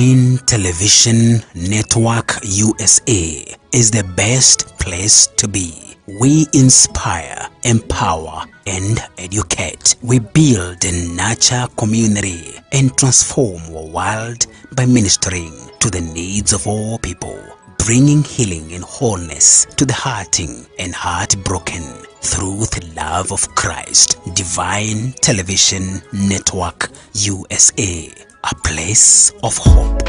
Divine Television Network USA is the best place to be. We inspire, empower, and educate. We build and nurture community and transform our world by ministering to the needs of all people, bringing healing and wholeness to the hurting and heartbroken through the love of Christ. Divine Television Network USA, a place of hope.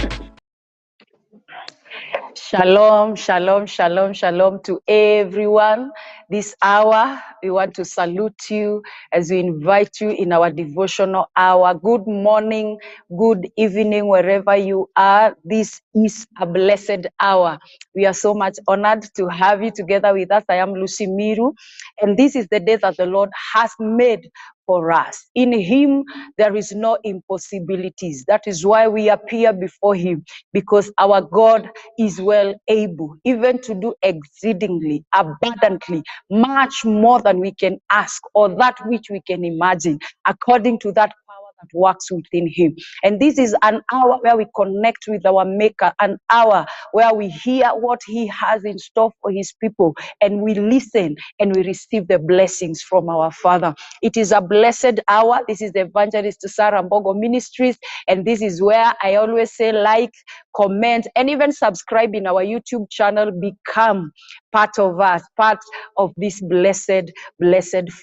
Shalom, shalom, shalom, shalom to everyone. This hour, we want to salute you as we invite you in our devotional hour. Good morning, good evening, wherever you are. This is a blessed hour. We are so much honored to have you together with us. I am Lucy Miru, and this is the day that the Lord has made for us. In him, there is no impossibilities. That is why we appear before him, because our God is well able, even to do exceedingly, abundantly, much more than we can ask or that which we can imagine, according to that power that works within him. And this is an hour where we connect with our Maker, an hour where we hear what he has in store for his people, and we listen and we receive the blessings from our Father. It is a blessed hour. This is the Evangelist Sarah Mbogo Ministries, and this is where I always say, like, comment, and even subscribe in our YouTube channel. Become part of us, part of this blessed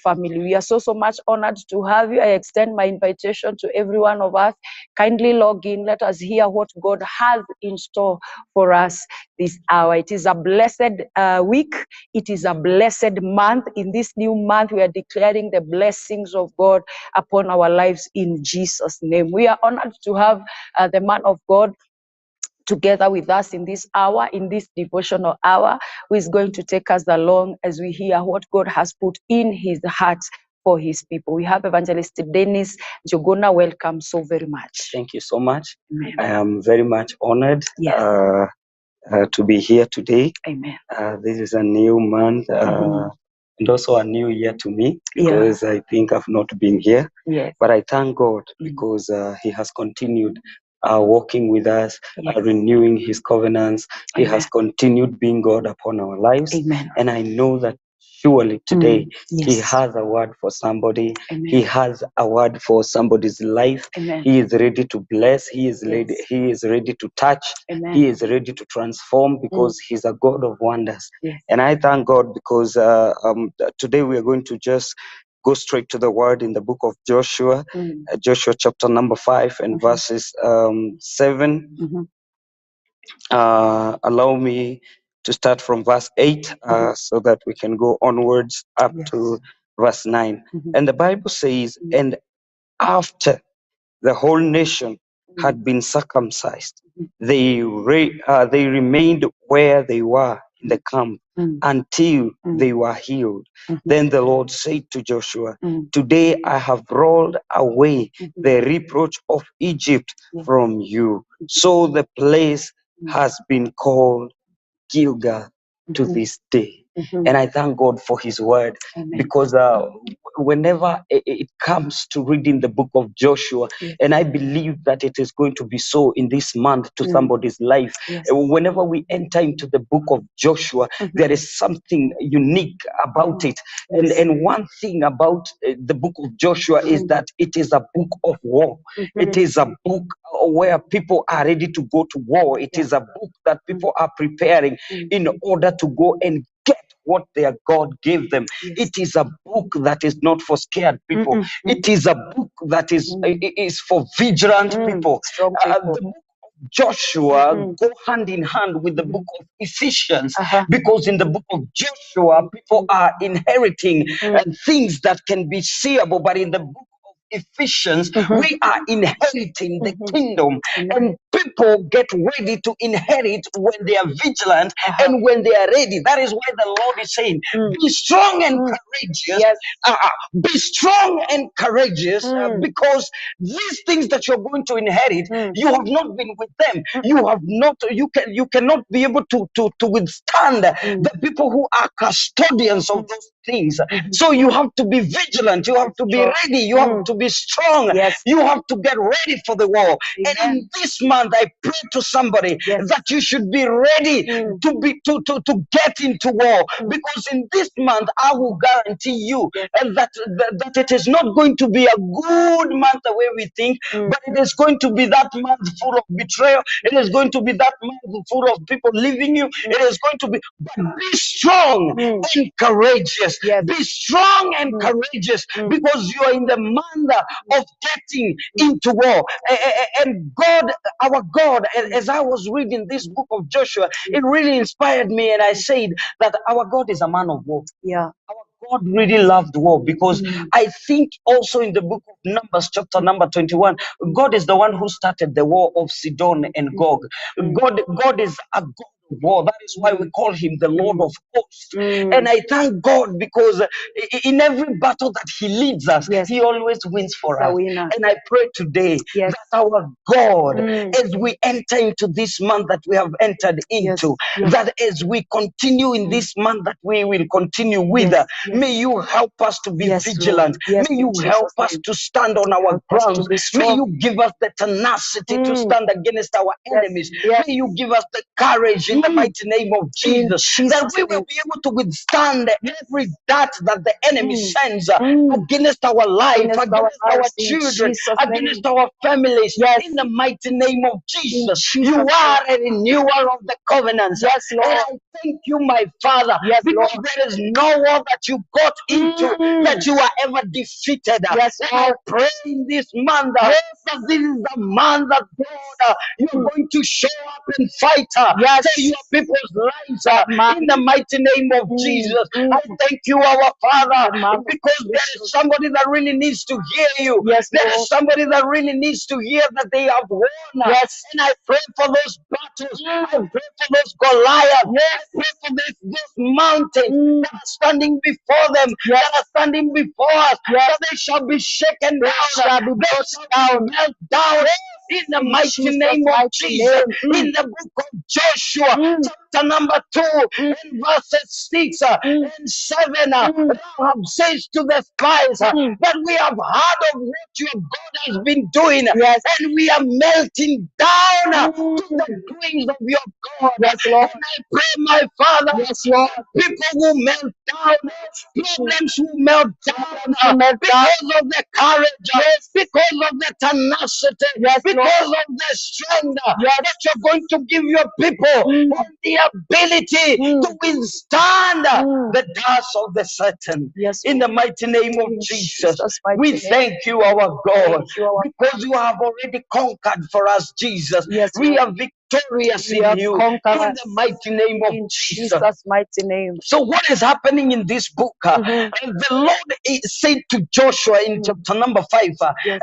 family. We are so much honored to have you. I extend my invitation to every one of us. Kindly log in. Let us hear what God has in store for us this hour. It is a blessed week. It is a blessed month. In this new month, we are declaring the blessings of God upon our lives in Jesus' name. We are honored to have the man of God together with us in this hour, in this devotional hour, who is going to take us along as we hear what God has put in his heart for his people. We have Evangelist Dennis Njuguna. Welcome so very much. Thank you so much. Amen. I am very much honored Yes. to be here today. Amen. This is a new month and also a new year to me, because I think I've not been here. Yes. But I thank God because he has continued walking with us, renewing his covenants. He has continued being God upon our lives. Amen. And I know that surely today he Yes. has a word for somebody. Amen. He has a word for somebody's life. Amen. He is ready to bless. He is ready. He is ready to touch. Amen. He is ready to transform, because he's a God of wonders. Yes. And I thank God because today we are going to just go straight to the word in the book of Joshua, Joshua chapter number 5 and verses 7. Allow me to start from verse 8 so that we can go onwards up to verse 9. And the Bible says, and after the whole nation had been circumcised, they remained where they were in the camp until they were healed. Then the Lord said to Joshua, today I have rolled away the reproach of Egypt from you. So the place has been called Gilgal to this day. And I thank God for his word. Amen. Because whenever it comes to reading the book of Joshua, and I believe that it is going to be so in this month to somebody's life, whenever we enter into the book of Joshua, there is something unique about it. And one thing about the book of Joshua is that it is a book of war. It is a book where people are ready to go to war. It is a book that people are preparing in order to go and get what their God gave them. It is a book that is not for scared people. It is a book that is for vigilant people. The book of Joshua go hand in hand with the book of Ephesians, because in the book of Joshua, people are inheriting things that can be seeable, but in the book of Ephesians, we are inheriting the kingdom, and people get ready to inherit when they are vigilant and when they are ready. That is why the Lord is saying, be strong and courageous. Be strong and courageous, because these things that you're going to inherit, you have not been with them. You have not. You cannot be able to withstand the people who are custodians of those things. So you have to be vigilant. You have to be ready. You have to be be strong. Yes. You have to get ready for the war. Amen. And in this month, I pray to somebody that you should be ready to get into war. Because in this month, I will guarantee you and that it is not going to be a good month the way we think, but it is going to be that month full of betrayal. It is going to be that month full of people leaving you. It is going to be, but be strong and courageous. Yes. Be strong and courageous because you are in the month of getting into war. And God, our God, as I was reading this book of Joshua, it really inspired me, and I said that our God is a man of war. Yeah. God really loved war, because I think also in the book of Numbers, chapter number 21, God is the one who started the war of Sidon and Gog. God is a God of war. That is why we call him the Lord of hosts. And I thank God because in every battle that he leads us, he always wins for us. And I pray today that our God, as we enter into this month that we have entered into, that as we continue in this month that we will continue with, may you help us to be vigilant. May you help us to stand on our grounds. May you give us the tenacity to stand against our enemies. May you give us the courage in the mighty name of Jesus, that we will be able to withstand every dart that the enemy sends against our life, against our children, against our families. In the mighty name of Jesus, you are a renewer of the covenants. And I thank you, my Father, because there is no war that you got into that you are ever defeated. And I pray in this month that this is the month that God, you're going to show up and fight for your people's lives in the mighty name of Jesus. I thank you, our Father, because there is somebody that really needs to hear you. There is somebody that really needs to hear that they have won. And I pray for those battles. I pray for those Goliaths. I pray for those mountains that are standing before them, that are standing before us, that they shall be shaken down, they shall be melt down in the mighty name of Jesus. In the book of Joshua, chapter number 2, and verses 6 and 7, Rahab says to the spies that we have heard of what your God has been doing, and we are melting down to the doings of your God. And I pray, my Father, people will melt down, problems will melt down because of the courage, because of the tenacity, because of the strength that you're going to give your people, and the ability to withstand the darts of the Satan. In the mighty name of Jesus, we thank you, our God, because you have already conquered for us, Jesus. We are victorious in you, in the mighty name of Jesus. Mighty name. So what is happening in this book? The Lord said to Joshua in chapter number 5,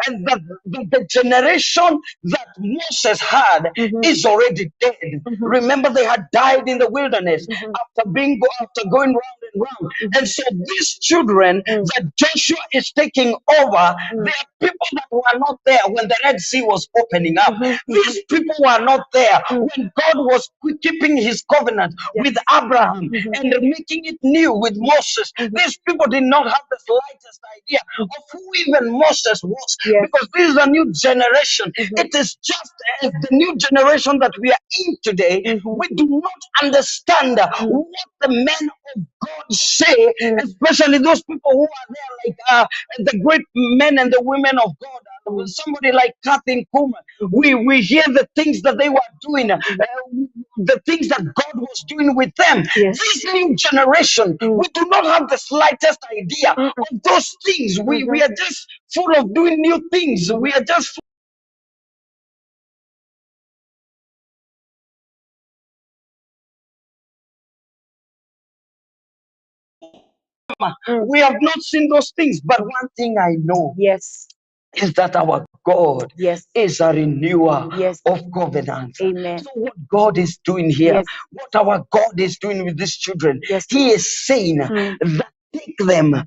and that the generation that Moses had is already dead. Remember, they had died in the wilderness after going round and round. And so these children that Joshua is taking over, they are people that were not there when the Red Sea was opening up. These people were not there when God was keeping his covenant with Abraham and making it new with Moses. These people did not have the slightest idea of who even Moses was, because this is a new generation. It is just as the new generation that we are in today. We do not understand what the men of God say, especially those people who are there, like the great men and the women of God. Somebody like Kathy Kuma, we hear the things that they were doing, the things that God was doing with them. This new generation, we do not have the slightest idea of those things. We are just full of doing new things. We are just we have not seen those things. But one thing I know is that our God is a renewer of covenants. Amen. So what God is doing here, what our God is doing with these children, he is saying that take them,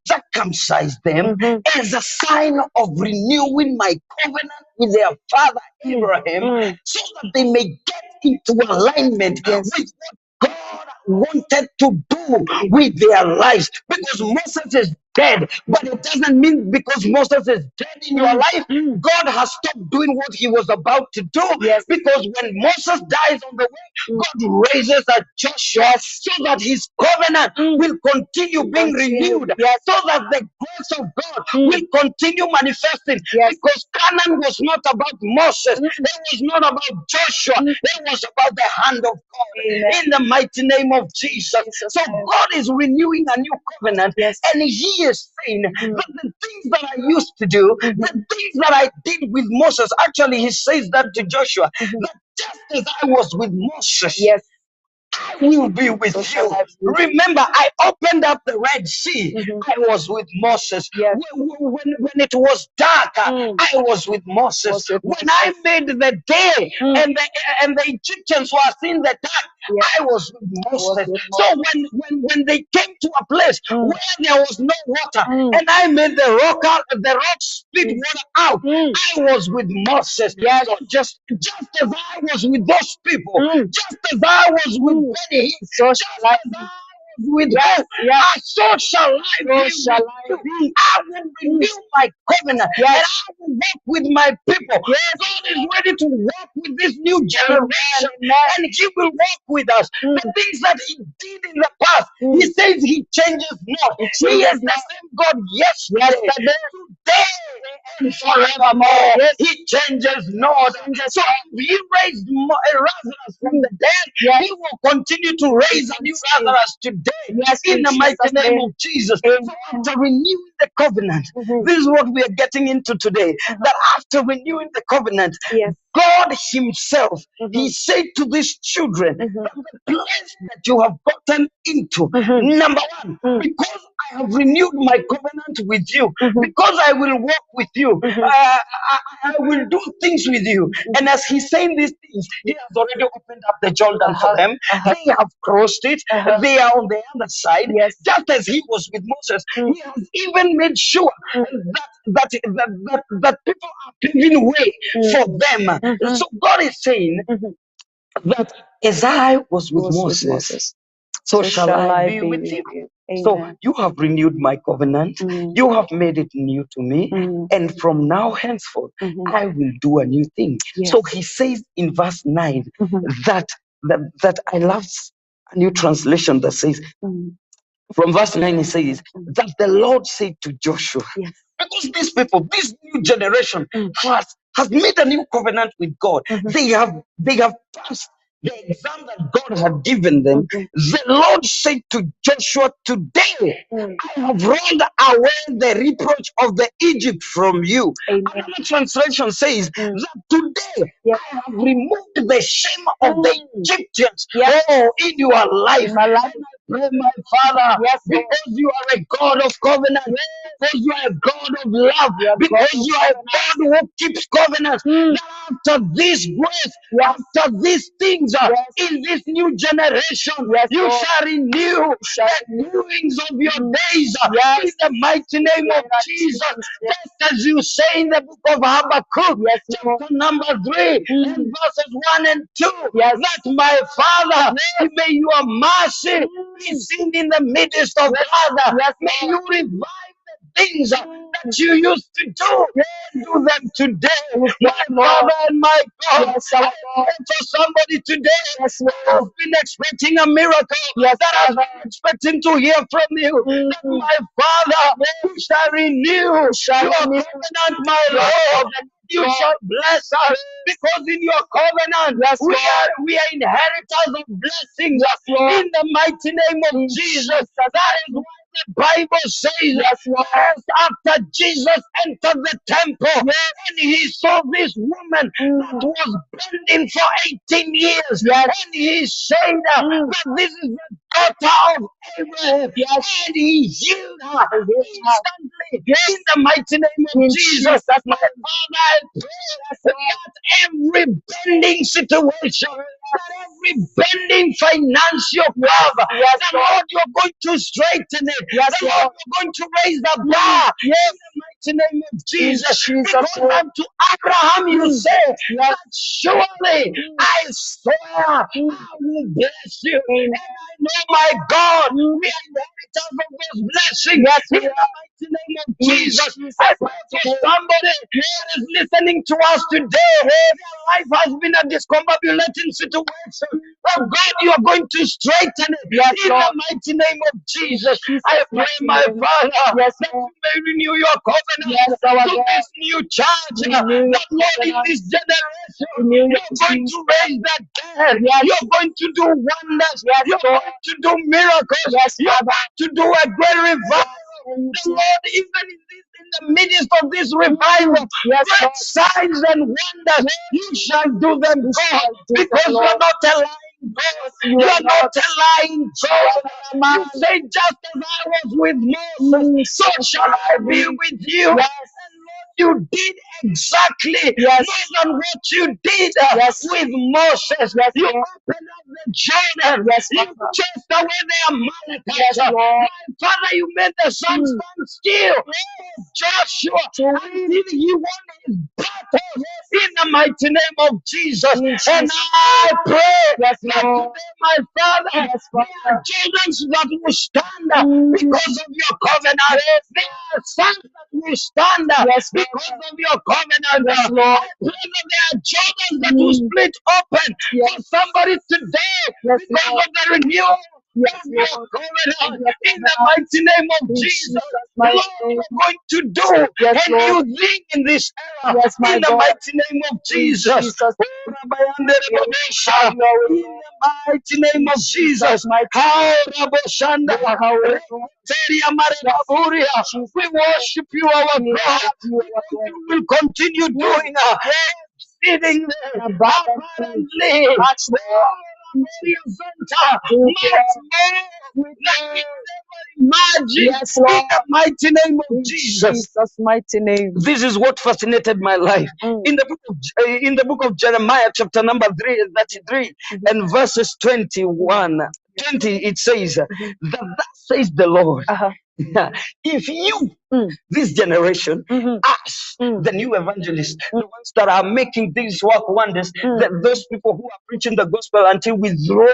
circumcise them as a sign of renewing my covenant with their father Abraham, so that they may get into alignment with what God wanted to do with their lives. Because Moses is dead. But it doesn't mean because Moses is dead in your life, God has stopped doing what he was about to do. Yes. Because when Moses dies on the way, God raises a Joshua so that his covenant will continue being renewed. Yes. So that the grace of God will continue manifesting. Yes. Because Canaan was not about Moses, it was not about Joshua, it was about the hand of God. Amen. In the mighty name of Jesus. Jesus' So name. God is renewing a new covenant, Yes. and He is saying that the things that I used to do, the things that I did with Moses, actually, He says that to Joshua, that just as I was with Moses, Yes. I will be with So shall you. I be with Remember, I opened up the Red Sea. I was with Moses. Yes. When it was dark, I was with Moses. Was with When Moses. I made the day and the Egyptians were seeing the dark, Yes. I was with Moses. with So when they came to a place where there was no water, Mm. and I made the rock spit water out, I was with Moses. Yes. So just as I was with those people, just as I was with Benny Hinn, So just shall I as be. I was with Yes, them, yes. so shall I So be shall with I you. be. I will renew my covenant, Yes. and I will walk with my people. Yes. God is ready to walk with this new generation, Amen. and He will walk with us. The things that He did in the past, He says He changes not. He He changes is the not. same God yesterday, today, and forevermore. Yes. He changes not. So if He raised Lazarus from the dead, Yes. He will continue to raise a new Lazarus today. Yes, In the mighty Jesus' name name. of Jesus. Amen. So after renewing the covenant, this is what we are getting into today. That after renewing the covenant, Yes. God Himself, He said to these children that the place that you have gotten into, number one, because I have renewed my covenant with you, because I will walk with you, I will do things with you. And as He's saying these things, He has already opened up the Jordan for them. They have crossed it. They are on the other side. Yes. Just as He was with Moses, He has even made sure that people are paving way for them. So God is saying that as I was with Moses, so shall I be with you. So Amen. you have renewed my covenant. You have made it new to me. And from now henceforth, I will do a new thing. Yes. So He says in verse 9 that I love a new translation that says, from verse 9, it says that the Lord said to Joshua, Yes. because these people, this new generation has made a new covenant with God. They have passed the exam that God had given them. The Lord said to Joshua, today I have rolled away the reproach of the Egypt from you. Amen. Another translation says that today Yes. I have removed the shame of the Egyptians Yes. in your life. In my life. Pray, my Father, Yes, Lord. because you are a God of covenant, because you are a God of love, because you are a God who keeps covenants. That after this grace, after these things, in this new generation, you Lord. shall renew the doings of your days in the mighty name of Jesus. Just as you say in the book of Habakkuk, chapter number 3, and verses 1 and 2, that my Father, may your mercy be seen in the midst of others. May you revive the things that you used to do. Do them today, my Father and my God. I pray for somebody today that has been expecting a miracle, that has been expecting to hear from you. That my Father, you shall renew your covenant, my Lord. You shall bless us because in your covenant we are inheritors of blessings in the mighty name of Jesus. That is why the Bible says first after Jesus entered the temple and he saw this woman that was bending for 18 years and he said that this is the daughter of Abraham and he healed her instantly in the mighty name of Jesus. My Father, I pray that every bending situation, that every bending financial curve, that Lord, you're going to straighten it. That Lord, you're going to raise the bar in the mighty name of Jesus. Because unto Abraham you say that surely I swear I will bless you. And I know, my God, we are inheritors of those blessings. Yes, In we the are. mighty name of In Jesus. Jesus' I pray mighty for name. somebody that is listening to us today. Their life has been a discombobulating situation. Oh God, you are going to straighten it. Yes, In Lord. the mighty name of Jesus. Jesus' I pray, mighty my name. Father, Yes, that Lord. you may renew your covenant Yes, our to God. this new church. Renew your That Lord, in covenant. this generation, Renew your you're going to raise the dead. Yes. You're going to do wonders. Yes, You're Lord. going to do miracles. Yes, You're Father. going to do a great revival. Thank The you. Lord, even in the midst of this revival, Yes, great Lord. signs and wonders, you shall do them, You God, shall do them, because Lord. you're not a lying God. You You're are not a lying God. a man. You say, just as I was with Moses, so shall I be with you. Yes. And Lord, you did exactly Yes. more than what you did Yes. with Moses. Yes, You Lord. opened up the Jordan. Yes, You Father. chased away the Amalekites. Yes, Lord. My Father, you made the sun stand still. Joshua, until he won his battle in the mighty name of Jesus. In And Jesus' I pray Yes, that Lord. today, my Father, Yes, there Father. are children that will stand because of your covenant. There are sons that will stand Yes, because Father. of your covenant. Yes, I Lord. pray that there are children that will split open Yes. for somebody today Yes, because Lord. of the renewal Yes, of your Lord. covenant. Yes, In the Lord. mighty name of In Jesus, Jesus' Lord, mighty name. you're going to do Yes, a Lord. new thing in this era. Yes, my In the God. mighty name of In Jesus. Jesus' Oh, Rabbi Have your way, in Lord. the mighty name of Jesus. mighty How Raboshanda. Have your way, Lord. We worship you, our We God. love you, our Because God. you will continue doing exceedingly abundantly. Much more. Much With more than we ever imagined. Yes, In Lord. the mighty name of In Jesus. Jesus' mighty name. This is what fascinated my life. In the book of Jeremiah, chapter number 33 and verses 21, 20, it says that thus says the Lord. If you, this generation, us, the new evangelists, the ones that are making things work wonders, those people who are preaching the gospel until we throw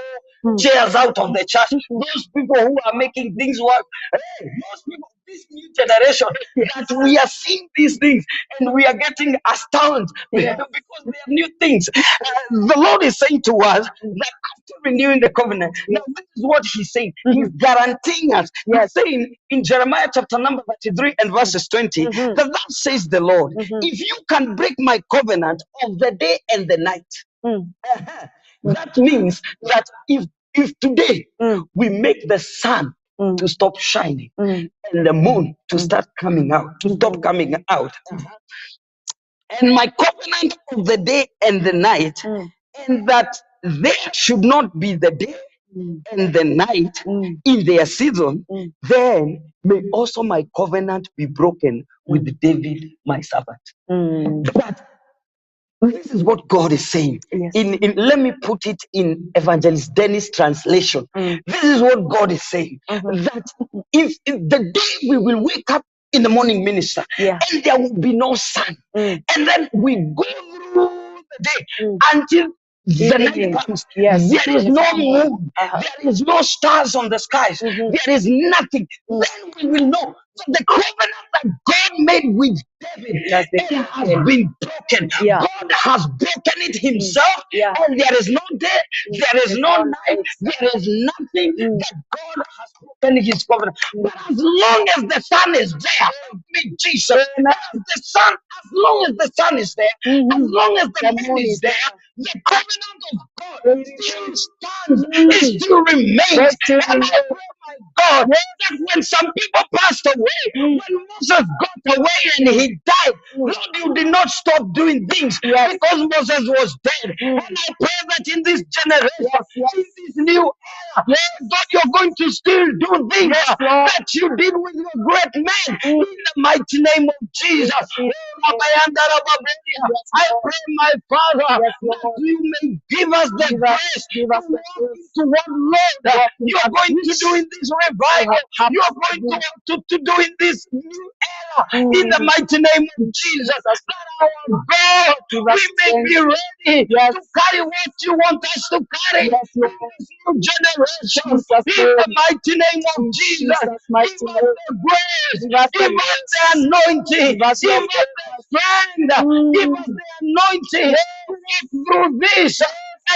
chairs out of the church, those people who are making things work, hey, those people, this new generation, that we are seeing these things and we are getting astounded because they are new things. The Lord is saying to us that after renewing the covenant, now this is what He's saying. He's guaranteeing us. He's saying in Jeremiah chapter number 33 and verses 20, that thus says the Lord, if you can break my covenant of the day and the night, that means that if today we make the sun to stop shining and the moon to start coming out, to stop coming out, and my covenant of the day and the night, and that there should not be the day and the night in their season, then may also my covenant be broken with David, my servant. But this is what God is saying. Let me put it in Evangelist Dennis' translation. This is what God is saying. That if the day we will wake up in the morning, minister, and there will be no sun, and then we go through the day until the night comes, there is no moon, there is no stars on the skies, there is nothing. Then we will know that the covenant that God made with David has been broken. God has broken it Himself, and there is no day, there is no night, there is nothing that God has broken His covenant. But as long as the sun is there, help me, Jesus, as the sun, as long as the sun is there, as long as the moon is there, the covenant of God still stands, it still remains. And I pray, my God, that when some people passed away, when Moses got away and he died, Lord, you did not stop doing things because Moses was dead. And I pray that in this generation, in this new era, God, you're going to still do things that you did with your great men in the mighty name of Jesus. I pray, my Father, that you may give us the grace to walk into what, Lord, you're going to do in this revival. You're going to do in this new era in the mighty name of Jesus. That our God, we may be ready to carry what you want us to carry in this new generation. In the mighty name of Jesus, give us the grace, give us the anointing, give us the strength, give us the anointing to walk through this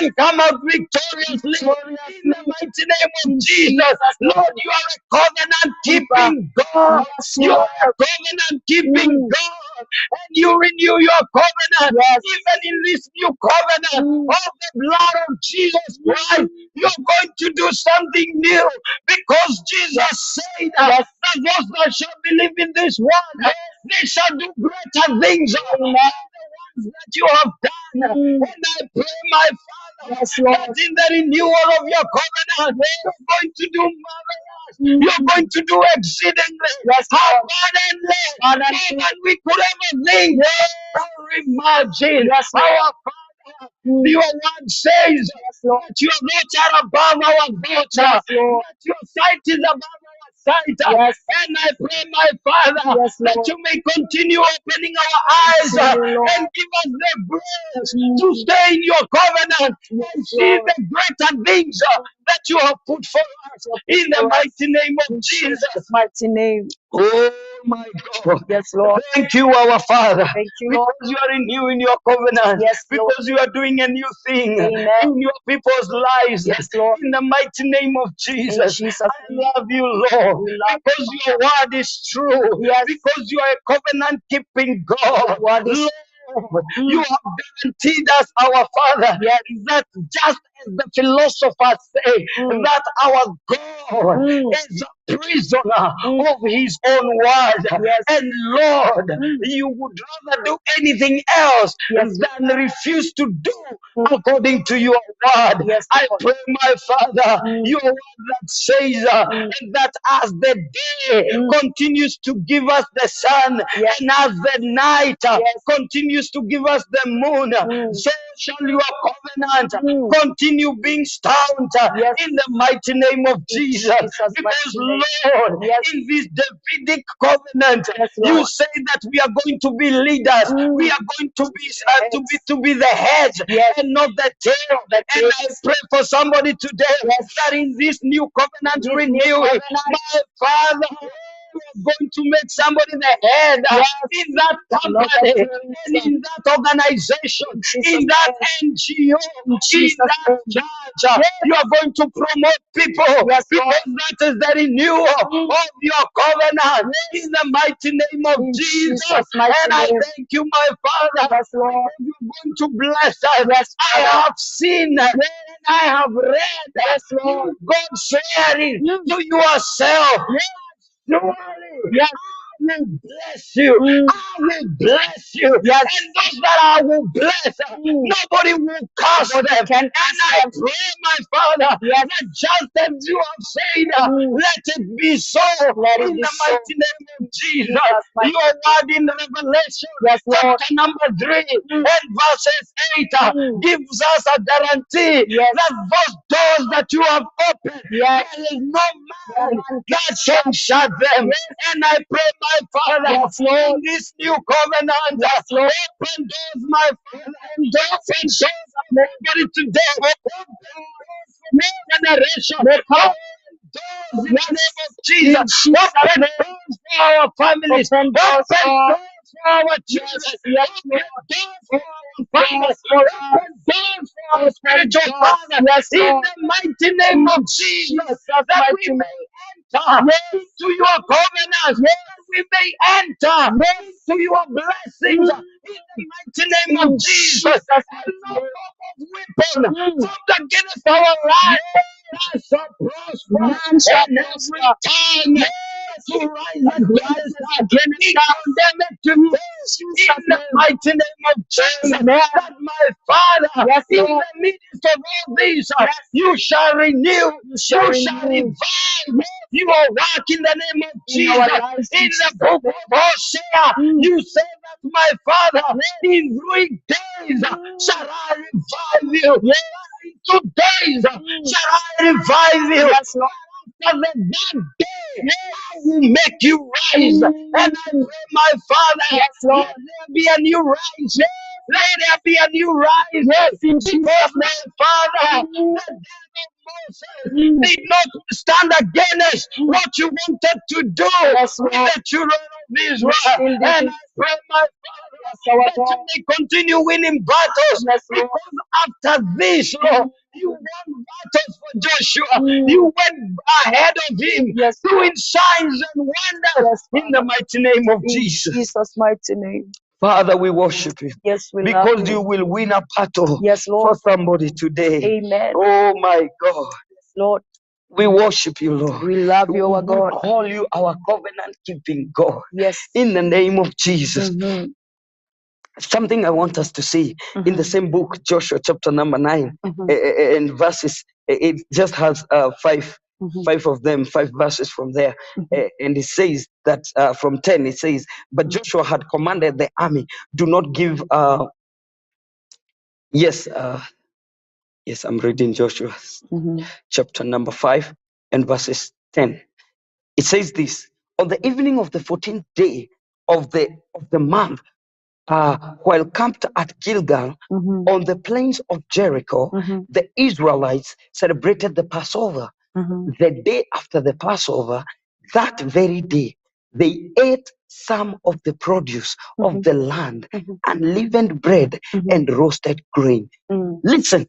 and come out victoriously in the mighty name of Jesus. Lord, you are a covenant keeping God. You are a covenant keeping God. And you renew your covenant, even in this new covenant of the blood of Jesus Christ. You're going to do something new because Jesus said that those that shall believe in this one, they shall do greater things than the ones that you have done. And I pray, my Father, that in the renewal of your covenant, you're going to do marvelous. You're going to do exceedingly, abundantly, more than we could ever think or imagine. Our Father, your word says that your thoughts are above our thoughts, that your sight is above our sight. And I pray, my Father, that you may continue opening our eyes and give us the grace to stay in your covenant and see the greater things that you have put for us in the mighty name of Jesus. Mighty name. Oh my God. Yes, Lord. Thank you, our Father. Thank you, because Lord. you are renewing your covenant. Yes, Lord. Because you are doing a new thing Amen. in your people's lives. Yes, Lord. In the mighty name of Jesus. Jesus' I love you, Lord. We love Because your word is true. Yes. Because you are a covenant keeping God. Word is- Lord, you have guaranteed us, our Father, that just as the philosophers say, that our God is a prisoner of his own word. And Lord, you would rather do anything else than refuse to do according to your word. I pray, my Father, your word that says that as the day continues to give us the sun, and as the night continues to give us the moon, so shall your covenant continue being staunch in the mighty name of Jesus. Because Lord, in this Davidic covenant, you say that we are going to be leaders. We are going to be the heads and not the tail. And I pray for somebody today that in this new covenant renewing, my Father, you are going to make somebody the head in that company, and in that organization, in that NGO, in that church. You are going to promote people because that is the renewal of your covenant in the mighty name of Jesus. And I thank you, my Father, because you're going to bless us. I have seen and I have read God sharing to yourself. Surely, I will bless you. I will bless you. And those that I will bless, nobody will curse them. And I pray, my Father, that just as you have said, let it be so in the mighty name of Jesus. Your word in Revelation, chapter number 3 and verses 8, gives us a guarantee that those doors that you have opened, there is no man that can shut them. And I pray, my Father, in this new covenant, open doors, my Father, and open doors for everybody today. Open doors for my generation. Open doors in the name of Jesus. Open doors for our families. Open doors for our children. Open doors for our fathers. Open doors for our spiritual fathers. In the mighty name of Jesus, that we may enter into your covenant. We may enter into your blessings in the mighty name of Jesus. And no weapon formed against our life shall prosper. And every tongue to rise against us, we condemn it to this in the mighty name of Jesus. That my Father, in the midst of all this, you shall renew, you shall revive. You are work in the name of Jesus. In the book of Hosea, you say that my Father, in 3 days shall I revive you. In 2 days shall I revive you. After the third day, I will make you rise. And I pray, my Father, let there be a new rise. Let there be a new rise. Because my Father, the death of Moses did not stand against what you wanted to do Yes, with Lord. the children of Israel. still did And it. I pray, my Father, our that you God. may continue winning battles. Yes, Lord. Because after this, Lord, you won battles for Joshua. You went ahead of him, Yes, doing signs and wonders in the mighty name of in Jesus. Jesus' mighty name. Father, we worship you Yes, we love because you you. will win a battle Yes, for Lord. somebody today. Amen. Oh my God. Yes, Lord. We worship you, Lord. We love you, our We God. call you our covenant keeping God. Yes. In the name of Jesus. Mhm. Something I want us to see in the same book, Joshua chapter number 9, Mhm. and verses, it just has five of them, 5 verses from there. And it says that from 10, it says, but Joshua had commanded the army, do not give, yes, I'm reading Joshua chapter number 5 and verses 10. It says this, on the evening of the 14th day of the month, while camped at Gilgal on the plains of Jericho, the Israelites celebrated the Passover. The day after the Passover, that very day, they ate some of the produce of the land, unleavened bread and roasted grain. Listen,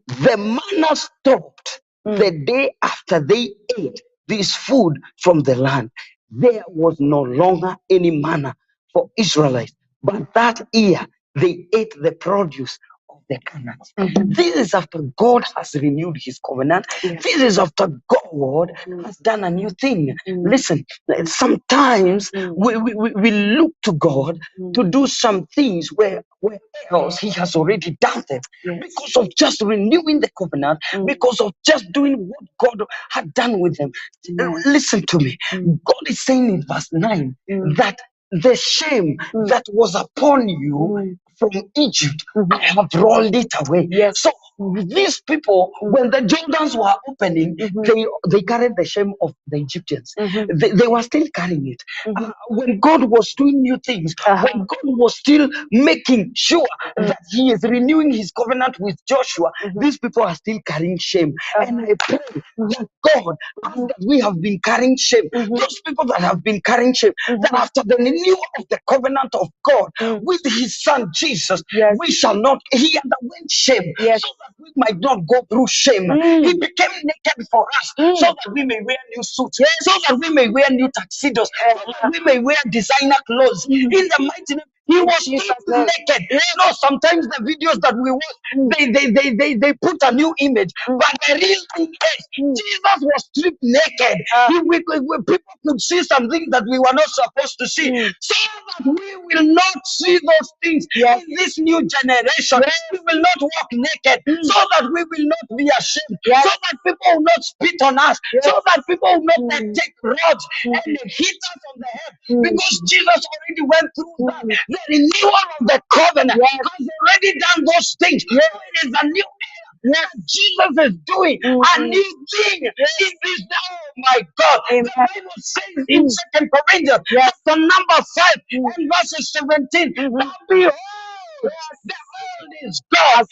the manna stopped the day after they ate this food from the land. There was no longer any manna for Israelites, but that year they ate the produce of the Canaanites. This is after God has renewed his covenant. This is after God has done a new thing. Listen, sometimes we look to God to do some things where else he has already done them because of just renewing the covenant, because of just doing what God had done with them. Listen to me. God is saying in verse 9 that the shame that was upon you from Egypt, I have rolled it away. So these people, when the Jordans were opening, they carried the shame of the Egyptians. They were still carrying it. When God was doing new things, when God was still making sure that he is renewing his covenant with Joshua, these people are still carrying shame. And I pray that God, after we have been carrying shame, those people that have been carrying shame, that after the renewal of the covenant of God with his son Jesus, we shall not, he underwent shame so that we might not go through shame. He became naked for us so that we may wear new suits, so that we may wear new tuxedos, so that we may wear designer clothes. In the mighty name, he was stripped naked. No, sometimes the videos that we watch, they put a new image, but the real thing is Jesus was stripped naked. People could see some things that we were not supposed to see, so that we will not see those things in this new generation. We will not walk naked, so that we will not be ashamed, so that people will not spit on us, so that people will not take rods and hit us on the head, because Jesus already went through that. The renewal of the covenant has already done those things. So it is a new era. Jesus is doing a new thing in this. Oh my God! The Bible says in 2 Corinthians, chapter number 5 and verses 17, that behold, the old is gone,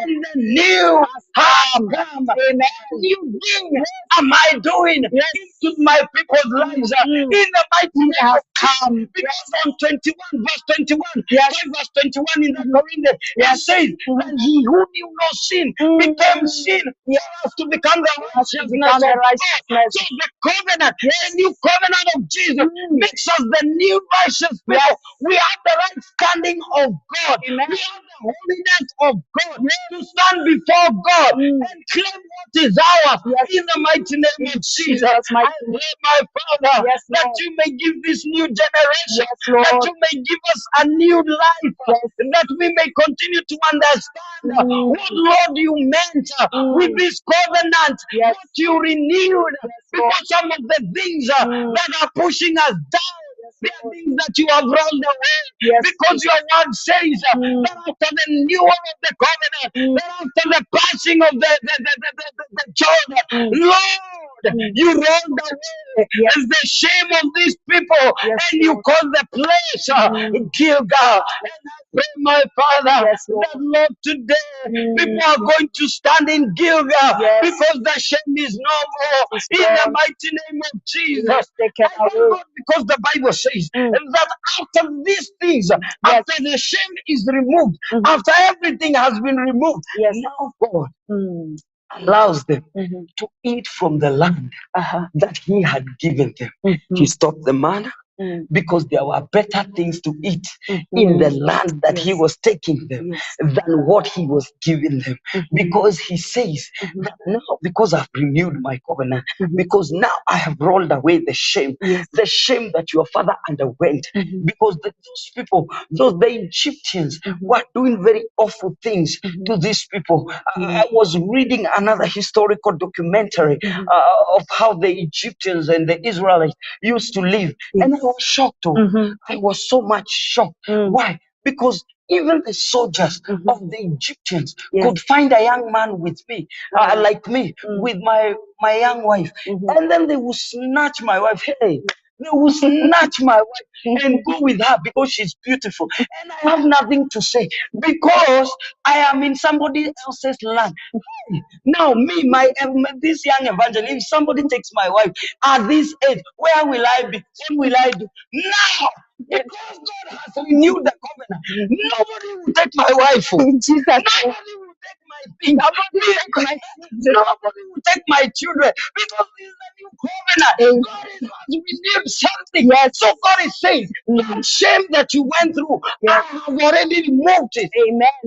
and the new has come. A new thing am I doing into my people's lives in the mighty name of come. Because on 21, verse 21, 5 verse 21 in the Corinthians, it says that he who knew no sin became sin for us to become the righteousness of God. So the covenant, the new covenant of Jesus makes us the new righteous people. We have the right standing of God. We have the holiness of God to stand before God and claim what is ours in the mighty name of Jesus. I pray, my Father, that you may give this new generation, that you may give us a new life, that we may continue to understand what, Lord, you meant with this covenant, what you renewed, because some of the things that are pushing us down, there are things that you have rolled away, because your word says that after the renewal of the covenant, that after the passing of the Jordan, Lord, You rolled away the shame of these people, and you call the place Gilgal. And I pray, my Father, that Lord, today people are going to stand in Gilgal because the shame is no more. In the mighty name of Jesus. I thank God because the Bible says that after these things, after the shame is removed, after everything has been removed, now God allows them to eat from the land that He had given them. He stopped the manna because there were better things to eat in the land that He was taking them than what He was giving them. Because He says that now, because I've renewed my covenant, because now I have rolled away the shame that your father underwent. Because those people, the Egyptians, were doing very awful things to these people. I was reading another historical documentary of how the Egyptians and the Israelites used to live, and I was shocked. I was so much shocked. Why? Because even the soldiers of the Egyptians could find a young man with me, like me, with my young wife, and then they would snatch my wife. Hey, they will snatch my wife and go with her because she's beautiful. And I have nothing to say because I am in somebody else's land. Now, me, this young evangelist, if somebody takes my wife at this age, where will I be? What will I do? Now, because God has renewed the covenant, nobody will take my wife. Nobody will take my thing. Nobody will take my children because this is a new covenant. God has renewed something. So God is saying, that shame that you went through, I have already removed it.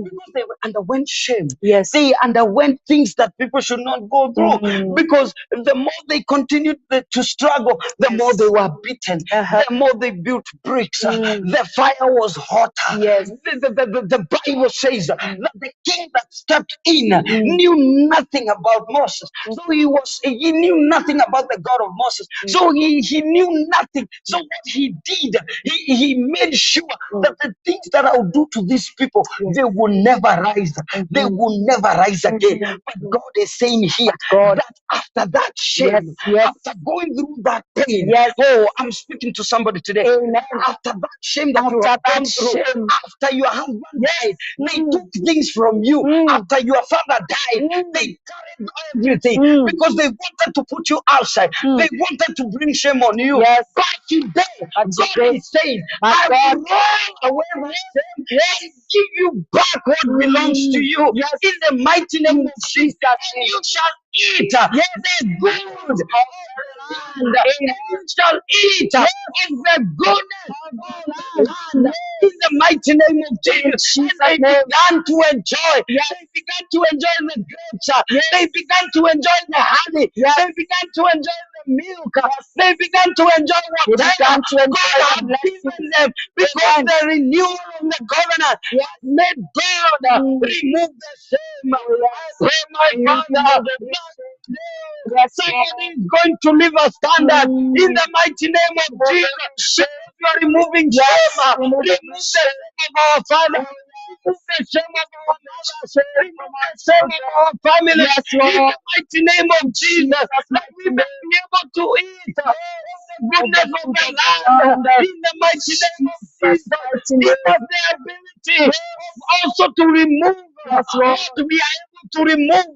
Because they underwent shame. They underwent things that people should not go through. Because the more they continued to struggle, the more they were beaten. The more they built bricks. The fire was hotter. The Bible says that the king that stepped in knew nothing about Moses. So he knew nothing about the God of Moses. So he knew nothing. So what he did, he made sure that the things that I'll do to these people, they will never rise. They will never rise again. But God is saying here that after that shame, after going through that pain, oh, I'm speaking to somebody today. After that shame that you have gone through, after your husband died, they took things from you. After your father died, they carried everything because they wanted to put you outside. They wanted to bring shame on you. But today, God is saying, I will roll away my shame and give you back what belongs to you in the mighty name of Jesus. And you shall eat the good of the land. And you shall eat of the goodness of the land in the mighty name of Jesus. And they began to enjoy. They began to enjoy the grapes. They began to enjoy the honey. They began to enjoy the milk. They began to enjoy whatever God had given them because the renewal of the covenant has made God remove the shame. I pray, my Father, somebody is going to leave a standard in the mighty name of Jesus. You are removing shame. Remove the shame of our Father. Remove the shame of our mother. Remove the shame of our family. In the mighty name of Jesus. That we may be able to eat the goodness of the land. In the mighty name of Jesus. Give us the ability also to remove. To be able to remove.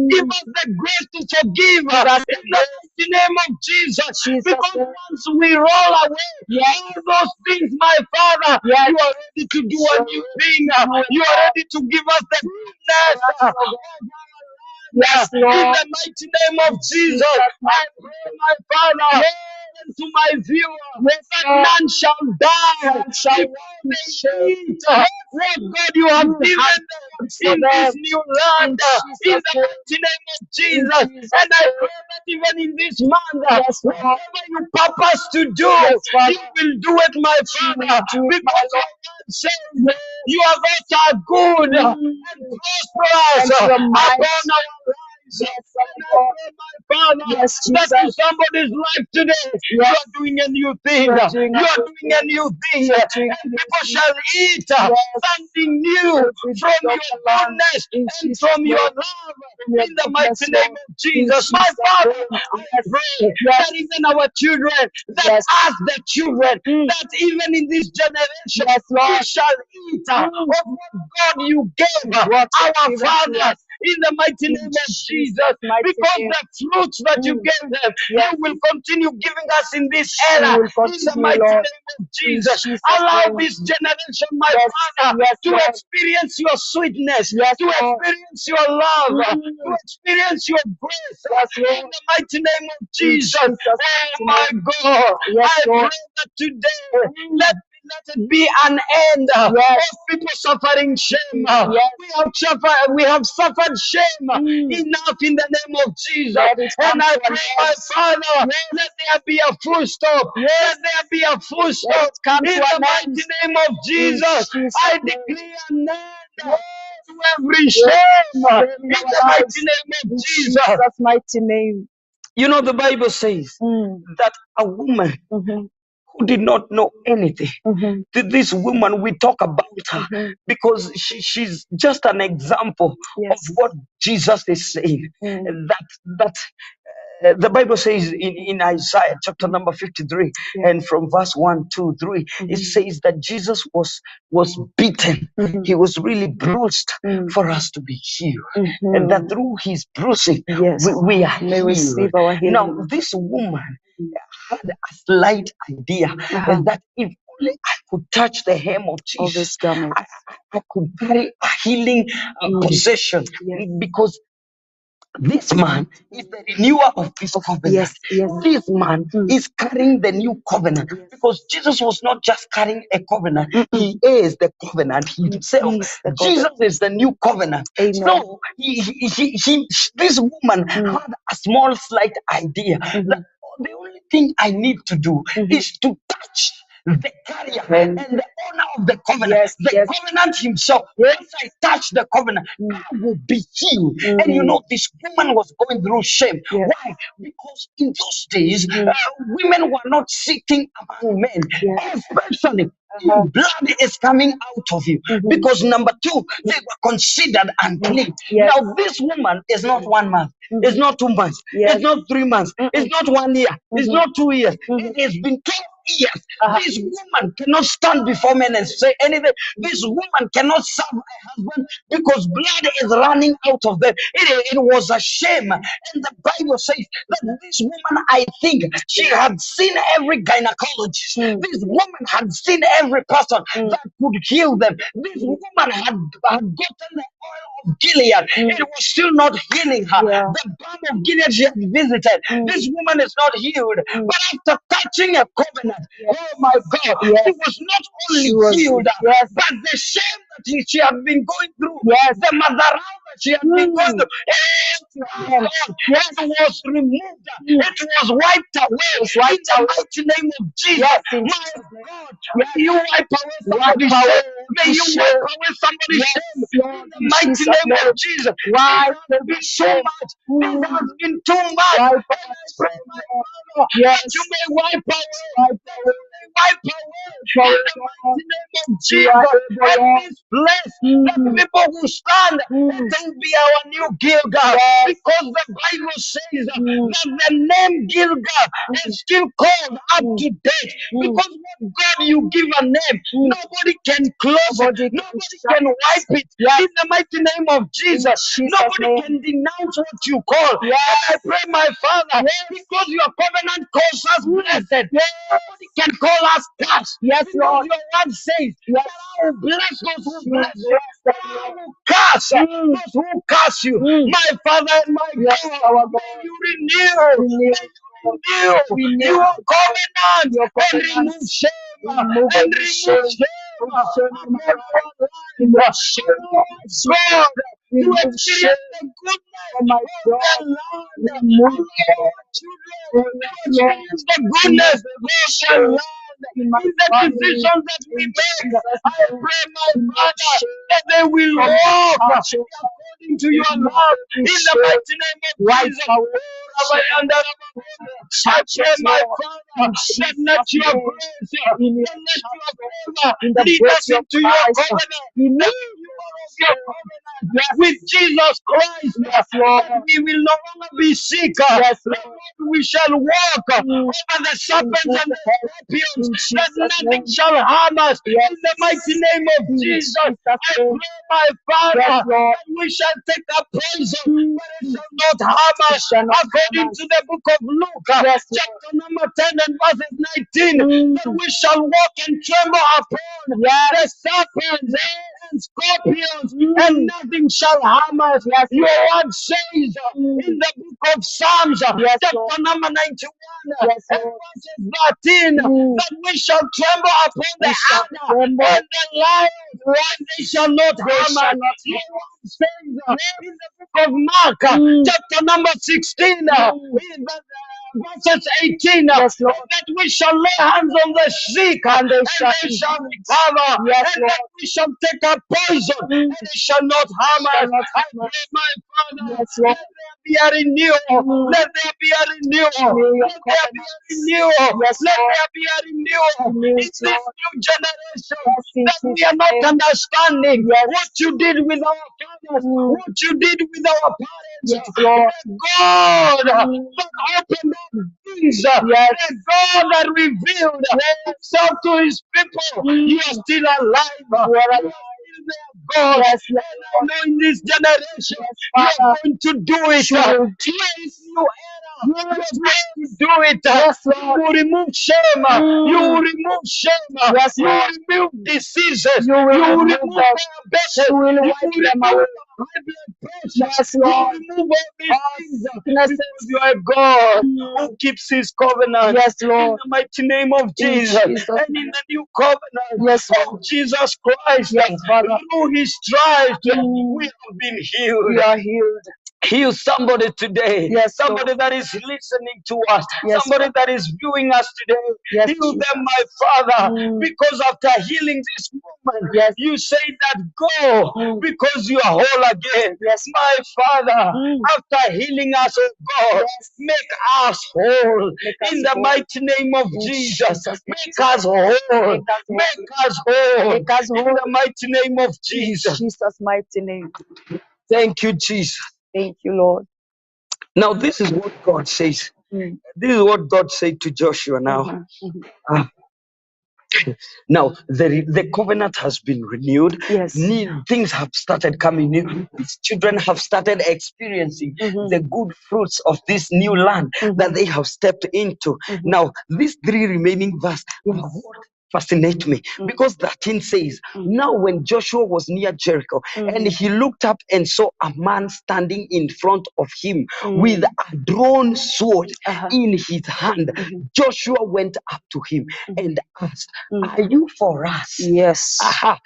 Give us the grace to forgive. In the mighty name of Jesus. Because once we roll away all those things, my Father, you are ready to do a new thing. You are ready to give us the goodness of our life. In the mighty name of Jesus, I pray, my Father, to my viewer, that none shall die before they eat what God you have given them in this new land, in the mighty name of Jesus. And I pray that even in this month, whatever you purpose to do, you will do it, my Father, because your word says your thoughts are good and prosperous upon our lives. Jesus. Yes, And I our God. pray, my Father, Yes, that in Jesus. somebody's life today, you Yes. are doing a new thing. You are doing You a are new doing a thing. new thing. You are doing a And new people thing. shall eat Yes. something new Every from day of your the land. goodness In and Jesus' from your name. love. In your In the goodness, mighty name Lord. of In Jesus. My Jesus' Father, name. I Yes. pray Yes. that even our children, that Yes. as the children, Mm. that even in this generation, Yes, we Lord. shall eat of what God you gave What you our given to Father us. in the mighty In name of Jesus' Jesus. mighty Because name. the fruits that you Mm. gave them, Yes. you will continue giving us in this You era will in the continue, mighty Lord. name of In Jesus. Jesus' Allow name. this generation, my Yes. Father, Yes, to Lord. experience your sweetness, Yes, to Lord. experience your love, to Mm. experience your grace Yes, in Lord. the mighty name of In Jesus. Jesus' Oh mighty my name. God, Yes, I pray Lord. that today Mm. let it be an end Yes. of people suffering shame. Yes. We have suffered shame Mm. enough in the name of Jesus. Let it come And I to an pray, my end. Father, let there be a full stop. Yes. Let there be a full Let stop it come in to the an end. mighty name of In Jesus. Jesus' I name. declare an end Yes. to every Yes. shame Shame in in the our mighty lives. name of In Jesus. Jesus' mighty name. You know, the Bible says Mm. that a woman Mm-hmm. who did not know anything, Mm-hmm. this woman, we talk about her Mm-hmm. because she's just an example of Yes. what Jesus is saying. Mm. That the Bible says in Isaiah chapter number 53 Yeah. and from verse 1, 2, 3, it says that Jesus was beaten. Mm-hmm. He was really bruised Mm. for us to be healed. And that Mm-hmm. through his bruising, Yes. we are May receive healed. our Now, healing. this woman had a slight idea that if only I could touch the hem of Of his Jesus, garment. I could carry a healing possession. Yes. Because this man is the renewer of this covenant. Yes. Yes. This man is carrying the new covenant Yes. because Jesus was not just carrying a covenant, he is the covenant himself. He is the Jesus covenant. is the new covenant. Amen. So this woman had a small, slight idea that the only thing I need to do is to touch the carrier And and the owner of the covenant, yes. the Yes. covenant himself. Yes. Once I touch the covenant, I will be healed. And you know, this woman was going through shame. Yes. Why? Because in those days, women were not sitting among men, Yes. especially if blood is coming out of you. Because number two, they were considered unclean. Yes. Now, this woman is not 1 month, it's not 2 months, Yes. it's not 3 months, it's not 1 year, it's not 2 years. It has been 12 years. This woman cannot stand before men and say anything. This woman cannot serve her husband because blood is running out of them. It was a shame. And the Bible says that this woman, I think, she had seen every gynecologist. This woman had seen every person that could heal them. This woman had gotten the oil of Gilead. It was still not healing her. Yeah. The balm of Gilead she had visited. This woman is not healed. But after touching a covenant, oh my God, Yes. she was not only She was- healed, yes. but the shame that she had been going through, Yes. the mother that she had been going through, Yes. it was removed, it was wiped away was wiped in the away. mighty name of Jesus. Yes, in My Jesus' name. God, Yes. may you wipe away somebody's away shame. May every you shame. wipe away somebody's Yes, shame Lord, in the in mighty Jesus' name name. of Jesus. This Wipe has every been too shame. much. This has been too much. Wipe And I away pray, shame, my Lord. Father, Yes. that you may wipe away, Wipe that away. you may wipe away in the mighty name of You are Jesus. able, And Lord. this place, that people who stand, let them be our new Gilgal. Yes. Because the Bible says that the name Gilgal is still called up to date. Because what God you give a name, nobody can close Nobody it, can nobody shut can wipe it. Yes. In the mighty name of Jesus, Jesus' nobody name. can denounce what you call. Yes. And I pray, my Father, because your covenant calls us blessed, nobody can call us cursed. Yes, Because Lord. your word says Yes. that I will bless those who You bless you, bless but them, I Lord. will curse those who curse you. My Father and my Yes, God, our may God. you renew, Renew. renew your covenant Your and covenant. remove shame Remove and every remove shame. shame Remove shame in upon my life. our Remove lives. shame Allow from my us, children. God, to Remove experience shame the goodness from my of the God. land. Remove Allow our children shame. to Yes, Lord. experience the Remove goodness every of the shame. land. in the decisions that we make. I pray, my Father, that they will walk according to your love in the mighty name of Jesus. I pray, my Father, that let your grace, that let your favor lead us into your covenant, the more of your covenant with Jesus Christ, that we will no longer be sick, that we shall walk over the serpents and the scorpions, that nothing shall harm us in the mighty name of Jesus. I pray, my Father, that we shall take a poison, but it shall not harm us, according to the book of Luke, chapter number 10 and verses 19, that we shall walk and tremble upon the serpents and scorpions, and nothing shall harm us. Your word says in the book of Psalms, chapter number 91, and verses 13, that we shall tremble upon the adder and the lion, and they shall not harm us. Your word says in the book of Mark, chapter number 16, in verses 18, that we shall lay hands on the sick and they shall recover, and that we shall take a poison and it shall not harm us. I pray, my Father, let there be a renewal. Let there be a renewal. Let there be a renewal. Let there be a renewal in this new generation, that we are not understanding what you did with our fathers, what you did with our parents. God that opened up things, the God that revealed himself to his people. You are still alive. You are still there, God. And I know in this generation you are going to do it. Yes, you you are going to do it. You will remove shame. You will remove shame. You will remove diseases. You will remove diabetes. You will wipe them away. High blood pressure. You will remove all these things, because you are God who keeps his covenant. Yes, Lord. In the mighty name of Jesus. And in the new covenant of Jesus Christ. Through his stripes, we have been healed. We are healed. Heal somebody today. Yes, somebody that is listening to us. Yes, somebody that is viewing us today. Yes, heal them, my Father. Because after healing this woman, you say that go because you are whole again. Yes, my Father. After healing us, oh God, make us whole. In the mighty name of Jesus. Make us whole. Make us whole. In the mighty name of Jesus. In Jesus' mighty name. Thank you, Jesus. Thank you, Lord. Now, this is what God says. This is what God said to Joshua now. Now, the covenant has been renewed. Yes. Things have started coming in. These children have started experiencing the good fruits of this new land that they have stepped into. Now, these three remaining verses fascinate me, because 13 says, now when Joshua was near Jericho, and he looked up and saw a man standing in front of him with a drawn sword in his hand, Joshua went up to him and asked, are you for us? Yes. Are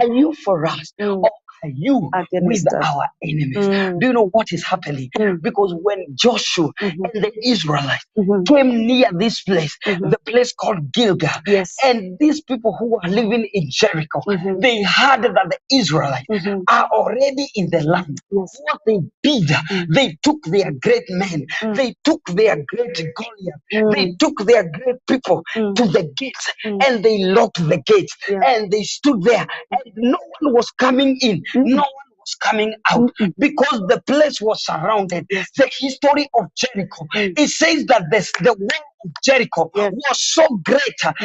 you for us? Or are you with our enemies? Do you know what is happening? Because when Joshua and the Israelites came near this place, the place called Gilgal, and these people who are living in Jericho, they heard that the Israelites are already in the land. What they did, they took their great men, they took their great Goliath, they took their great people to the gates, and they locked the gates, and they stood there, and no one was coming in, no one was coming out, because the place was surrounded. The history of Jericho, it says that the wall of Jericho was so great that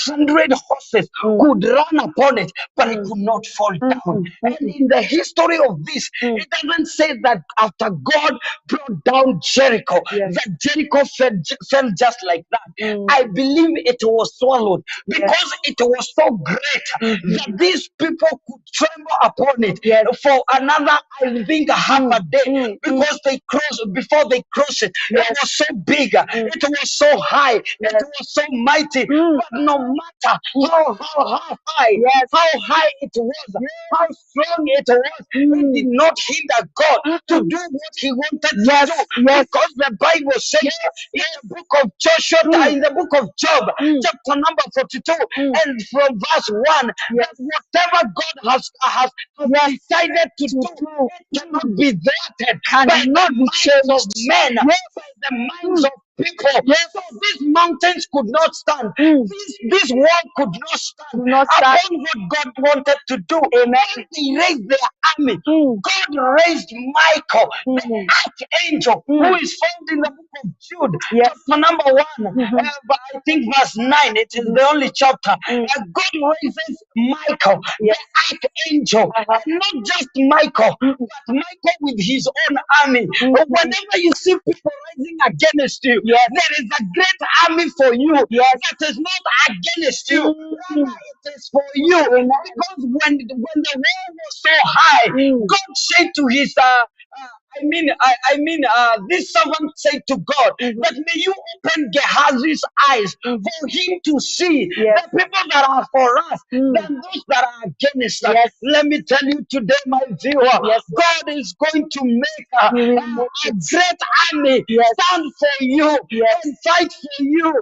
100 horses could run upon it, but it could not fall down. And in the history of this, it doesn't say that after God brought down Jericho, that Jericho fell just like that. I believe it was swallowed, because it was so great that these people could tremble upon it for another, I think, half a day, because they crossed, before they crossed it, it was so big, it was so high, it was so mighty, but no no matter how high, how high it was, how strong it was, it did not hinder God to do what He wanted to do. Because the Bible says in the book of Joshua, in the book of Job, chapter number 42, and from verse 1, that whatever God has decided to do, it cannot be thwarted by the minds of men, by the minds of people. So these mountains could not stand. This wall could not stand upon what God wanted to do. Amen. He raised their army. God raised Michael, the archangel, who is found in the book of Jude, chapter number 1, but I think verse 9. It is the only chapter. God raises Michael, the archangel, and not just Michael, but Michael with his own army. Whenever you see people rising against you, there is a great army for you that is not against you. Rather, it is for you. Because when the wall was so high, God said to his this servant said to God that may you open Gehazi's eyes for him to see the people that are for us than those that are against us. Let me tell you today, my viewer, God is going to make a great army stand for you and fight for you.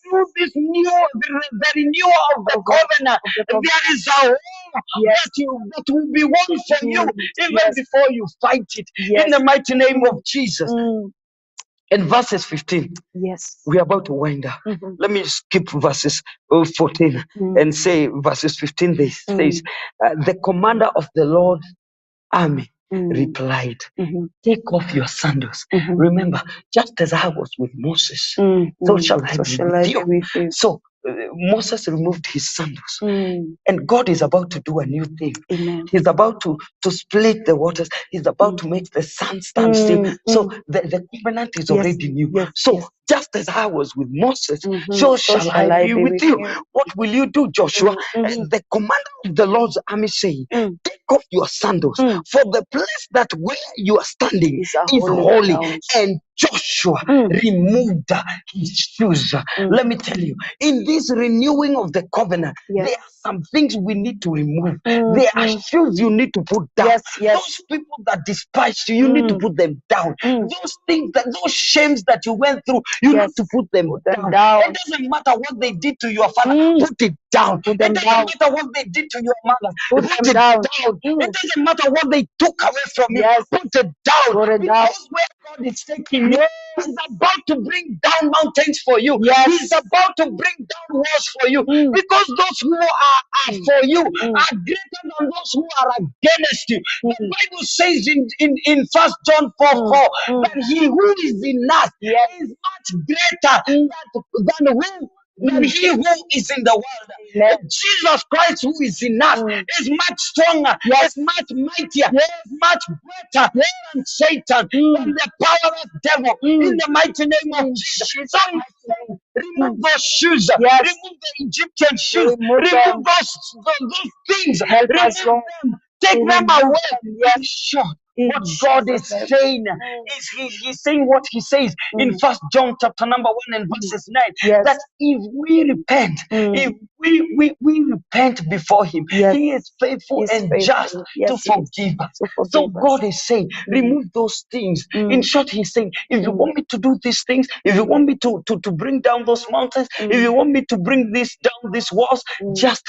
Through this the renewal of the covenant, there is a war that will be won for you even before you fight it. In the mighty name of Jesus. In verses 15, we are about to wind up. Let me skip verses 14 and say verses 15. This says, the commander of the Lord's army replied, take off your sandals. Remember, just as I was with Moses, so shall I be with you. So Moses removed his sandals, and God is about to do a new thing. He's about to split the waters. He's about to make the sun stand still. So the covenant is already new. So just as I was with Moses, so shall I be with you. What will you do, Joshua? And the commander of the Lord's army saying, take off your sandals, for the place that where you are standing is holy. And Joshua removed his shoes. Let me tell you, in this renewing of the covenant, there are some things we need to remove. There are shoes you need to put down. Those people that despise you, you need to put them down. Those things, those shames that you went through, you need to put them down. It doesn't matter what they did to your father, put it down. It doesn't matter what they did to your mother, put it down. It doesn't matter what they took away from you, put it down. Because where God is taking you, He's about to bring down mountains for you. He's about to bring down walls for you. Because those who are for you are greater than those who are against you. The Bible says in 1 John 4:4 that he who is in us is much greater than he who is in the world. Jesus Christ who is in us is much stronger, is much mightier, is much greater than Satan, than the powerless devil. In the mighty name of Jesus. Remove those shoes, remove the Egyptian shoes, remove those things, remove them, take them away. In short, what God is saying is he's saying what he says in 1 John chapter number 1 and verses 9, that if we repent, if we repent before him, he is faithful and just to forgive us. So God is saying, remove those things. In short, he's saying, if you want me to do these things, if you want me to bring down those mountains, if you want me to bring this down these walls, just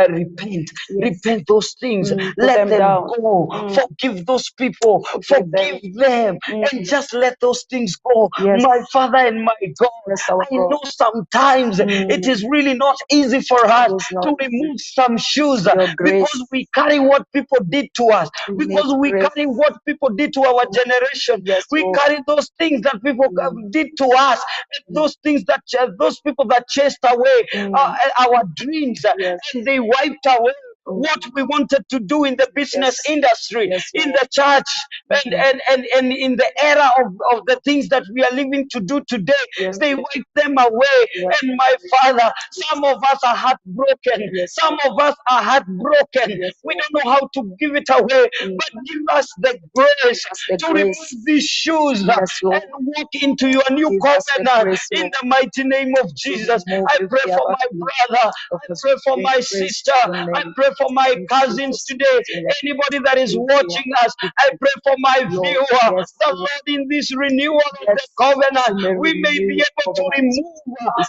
repent. Repent those things. Let them go. Forgive those people. Forgive them. And just let those things go. My Father and my God, I know sometimes it is really not easy for us to remove some shoes because we carry what people did to us, because we carry what people did to our generation. We carry those things that people did to us, those things that those people that chased away our dreams, and they wiped away what we wanted to do in the business industry, in the church, and in the era of the things that we are living to do today. They wipe them away. And my Father, some of us are heartbroken. Some of us are heartbroken. We don't know how to give it away, but give us the grace to remove these shoes and walk into your new covenant in the mighty name of Jesus. I pray for my brother. I pray for my sister. I pray for my cousins today. Anybody that is watching us, I pray for my viewer. The Lord, in this renewal of the covenant, we may be able to remove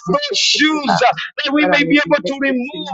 those shoes, that we may be able to remove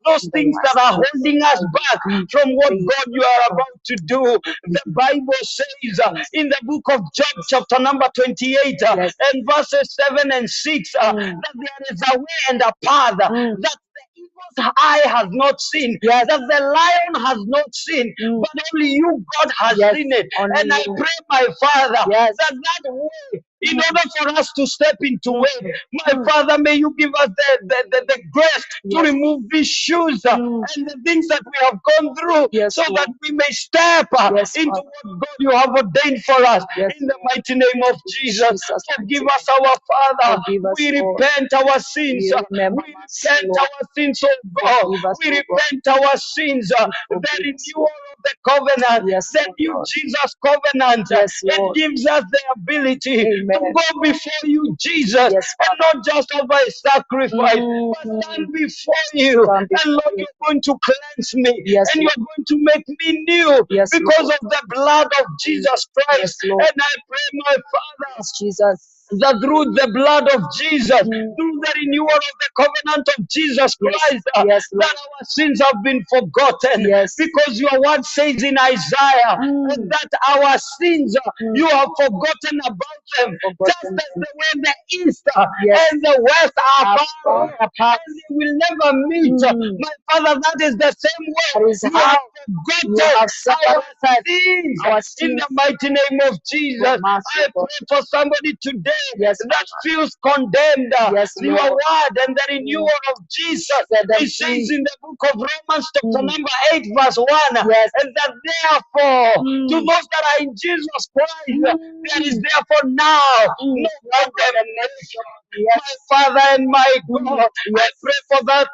those things that are holding us back from what God you are about to do. The Bible says in the book of Job, chapter number 28, and verses 7 and 6, that there is a way and a path that the eagle's eye has not seen, that the lion has not seen, but only you, God, has seen it. And I pray, my Father, that way, in order for us to step into it, my Father, may you give us the grace to remove these shoes and the things that we have gone through, so that we may step into what God you have ordained for us. In the mighty name of Jesus, forgive us, our Father. We repent our sins. We repent our sins, oh God. We repent our sins. The renewal of the covenant, the new Jesus covenant, it gives us the ability to go before you, Jesus, and not just offer a sacrifice, but stand before you. And Lord, you're going to cleanse me, and you're going to make me new because of the blood of Jesus Christ. And I pray, my Father, that through the blood of Jesus, through the renewal of the covenant of Jesus Christ, that our sins have been forgotten. Because your word says in Isaiah that our sins, you have forgotten about them. Just as the way the east and the west are far apart, and they will never meet. My Father, that is the same way. You have forgotten our sins in the mighty name of Jesus. I pray for somebody today that feels condemned. Your word and the renewal of Jesus. It says in the book of Romans, chapter number 8, verse 1, and that therefore, to those that are in Jesus Christ, there is therefore now no condemnation. My Father and my God, I pray for that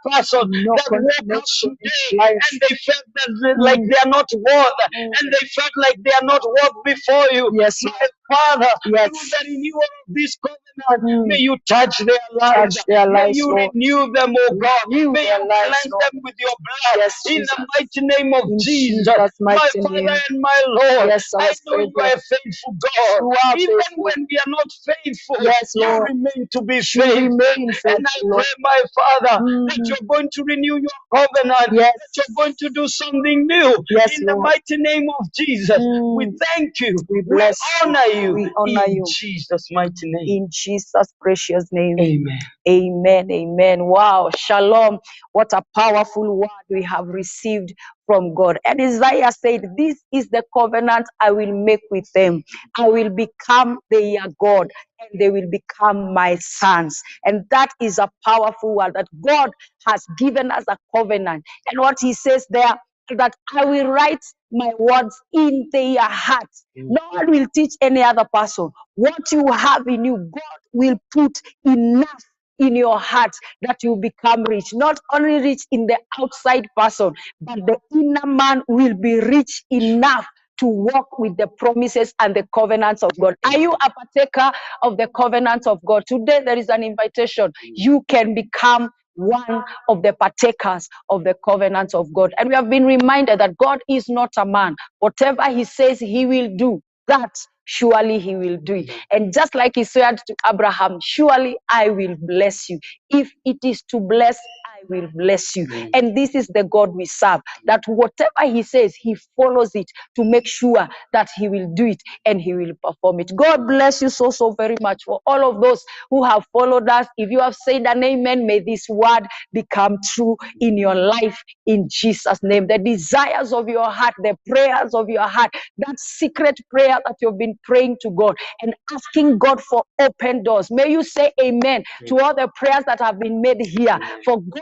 person that woke up today and they felt that like they are not worth, and they felt like they are not worth before you. My Father, through the renewal of this covenant, may you touch their lives. May you renew them, oh God. May you cleanse them with your blood. In the mighty name of Jesus, my Father and my Lord, I know you are a faithful God. Even when we are not faithful, you remain to be faithful. And I pray, my Father, that you're going to renew your covenant, that you're going to do something new. In the mighty name of Jesus, we thank you. We honor you. In Jesus' mighty name. In Jesus' precious name. Amen. Amen. Amen. Wow. Shalom. What a powerful word we have received from God. And Isaiah said, this is the covenant I will make with them. I will become their God, and they will become my sons. And that is a powerful word, that God has given us a covenant. And what he says there, that I will write my words in their hearts. No one will teach any other person. What you have in you, God will put enough in your heart that you become rich. Not only rich in the outside person, but the inner man will be rich enough to walk with the promises and the covenants of God. Are you a partaker of the covenants of God? Today there is an invitation. You can become one of the partakers of the covenants of God. And we have been reminded that God is not a man. Whatever he says he will do, that surely he will do it. And just like he said to Abraham, surely I will bless you. If it is to bless, I will bless you. And this is the God we serve, that whatever he says, he follows it to make sure that he will do it and he will perform it. God bless you so very much for all of those who have followed us. If you have said an amen, may this word become true in your life in Jesus' name. The desires of your heart, the prayers of your heart, that secret prayer that you've been praying to God and asking God for open doors. May you say amen to all the prayers that have been made here. For God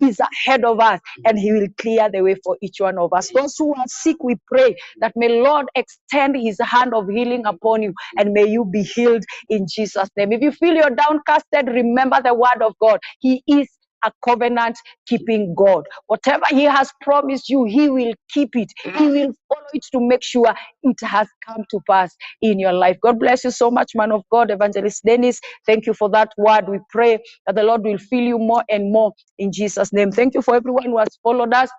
is ahead of us, and he will clear the way for each one of us. Those who are sick, we pray that may Lord extend his hand of healing upon you, and may you be healed in Jesus' name. If you feel you're downcasted, remember the word of God. He is a covenant keeping God. Whatever he has promised you, he will keep it. He will follow it to make sure it has come to pass in your life. God bless you so much, man of God, Evangelist Dennis. Thank you for that word. We pray that the Lord will fill you more and more in Jesus' name. Thank you for everyone who has followed us.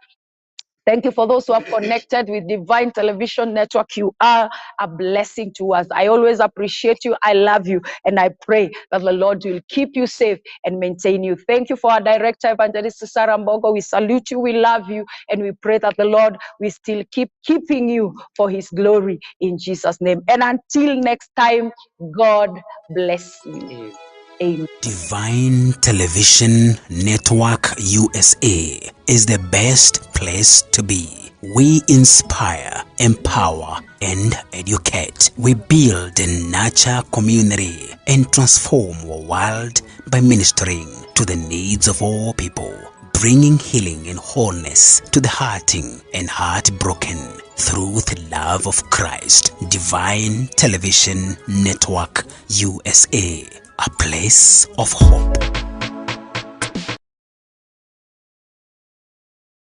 Thank you for those who have connected with Divine Television Network. You are a blessing to us. I always appreciate you. I love you. And I pray that the Lord will keep you safe and maintain you. Thank you for our director, Evangelist Sarah Mbogo. We salute you. We love you. And we pray that the Lord will still keep keeping you for his glory in Jesus' name. And until next time, God bless you. Amen. Divine Television Network USA is the best place to be. We inspire, empower, and educate. We build and nurture community and transform our world by ministering to the needs of all people, bringing healing and wholeness to the hurting and heartbroken through the love of Christ. Divine Television Network USA, a place of hope.